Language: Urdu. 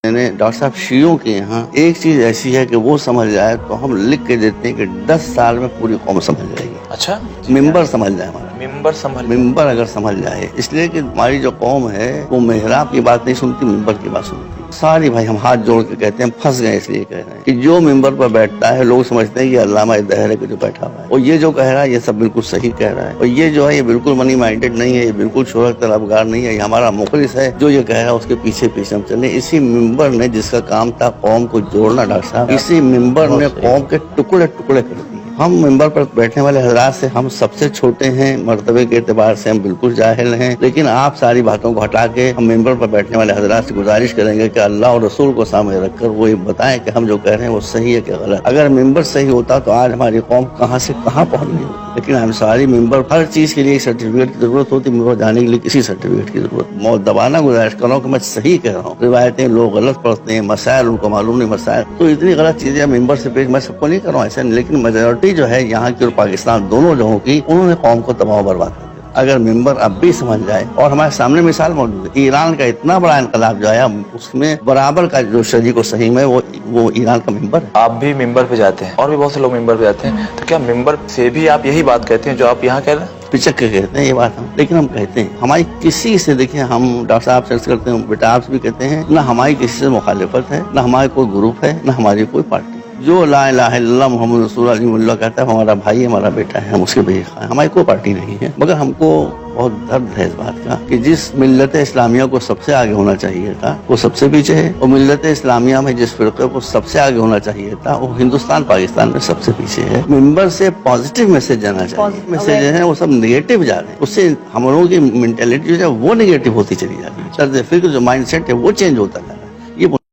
میں نے ڈاکٹر صاحب شیعوں کے یہاں ایک چیز ایسی ہے کہ وہ سمجھ جائے تو ہم لکھ کے دیتے ہیں کہ 10 سال میں پوری قوم سمجھ جائے گی. اچھا ممبر سمجھ جائے ہمارا ممبر اگر سمجھ جائے, اس لیے کہ ہماری جو قوم ہے وہ محراب کی بات نہیں سنتی, ممبر کی بات سنتی. ساری بھائی ہم ہاتھ جوڑ کے کہتے ہیں, پھنس گئے اس لیے کہہ رہے ہیں کہ جو ممبر پر بیٹھتا ہے لوگ سمجھتے ہیں یہ علامہ دہرے کے جو بیٹھا ہوا ہے, اور یہ جو کہہ رہا ہے یہ سب بالکل صحیح کہہ رہا ہے, اور یہ جو ہے یہ بالکل منی مائنڈیڈ نہیں ہے, یہ بالکل شہرت طلبگار نہیں ہے, یہ ہمارا مخلص ہے جو یہ کہہ رہا ہے اس کے پیچھے پیچھے ہم چلیں. اسی ممبر نے جس کا کام تھا قوم کو جوڑنا ڈاکٹر صاحب, اسی ممبر نے قوم کے ٹکڑے ٹکڑے کر دیے. ہم ممبر پر بیٹھنے والے حضرات سے ہم سب سے چھوٹے ہیں, مرتبے کے اعتبار سے ہم بالکل جاہل ہیں, لیکن آپ ساری باتوں کو ہٹا کے ہم ممبر پر بیٹھنے والے حضرات سے گزارش کریں گے کہ اللہ اور رسول کو سامنے رکھ کر وہ یہ بتائیں کہ ہم جو کہہ رہے ہیں وہ صحیح ہے کہ غلط. اگر ممبر صحیح ہوتا تو آج ہماری قوم کہاں سے کہاں پہنچ گئی ہوتی, لیکن ہم ساری ممبر ہر چیز کے لیے سرٹیفکیٹ کی ضرورت ہوتی, ممبر جانے کے لیے کسی سرٹیفکیٹ کی ضرورت. مؤدبانہ گزارش کر رہا ہوں کہ میں صحیح کہہ رہا ہوں, روایتیں لوگ غلط پڑھتے ہیں, مسائل ان کو معلوم نہیں, مسائل تو اتنی غلط چیزیں ممبر سے پیش, میں سب کو نہیں کر رہا ہوں ایسا, لیکن میجورٹی جو ہے یہاں کی اور پاکستان دونوں جگہوں کی, انہوں نے قوم کو تباہ و برباد کر دیا. اگر ممبر اب بھی سمجھ جائے, اور ہمارے سامنے مثال موجود ہے, ایران کا اتنا بڑا انقلاب جو آیا اس میں برابر کا جو شریک و سہیم ہے وہ ایران کا ممبر ہے. آپ بھی ممبر پہ جاتے ہیں اور بھی بہت سے لوگ ممبر پہ جاتے ہیں, تو کیا ممبر سے بھی آپ یہی بات کہتے ہیں جو آپ یہاں کہہ رہے ہیں؟ پچک کے کہتے ہیں یہ بات ہم, لیکن ہم کہتے ہیں ہماری کسی سے, دیکھیں ہم ڈاکٹر صاحب سے عرض کرتے ہیں, بیٹا آپ سے بھی کہتے ہیں, نہ ہماری کسی سے مخالفت ہے, نہ ہمارے کوئی گروپ ہے, نہ ہماری کوئی پارٹی. جو لا الہ الا اللہ محمد رسول اللہ کہتا ہے ہمارا بھائی, ہمارا بیٹا ہے, ہم اس کے بھی خواہ, ہماری کوئی پارٹی نہیں ہے. مگر ہم کو بہت درد ہے اس بات کا کہ جس ملت اسلامیہ کو سب سے آگے ہونا چاہیے تھا وہ سب سے پیچھے ہے, اور ملت اسلامیہ میں جس فرقے کو سب سے آگے ہونا چاہیے تھا وہ ہندوستان پاکستان میں سب سے پیچھے ہے. ممبر سے پازیٹیو میسج جانا چاہیے, میسج جو ہے وہ سب نگیٹو جا رہے ہیں, اس سے ہم لوگوں کی مینٹلٹی جو ہے وہ نگیٹو ہوتی چلی جا رہی ہے, طرز فکر جو مائنڈ سیٹ ہے وہ چینج ہوتا ہے.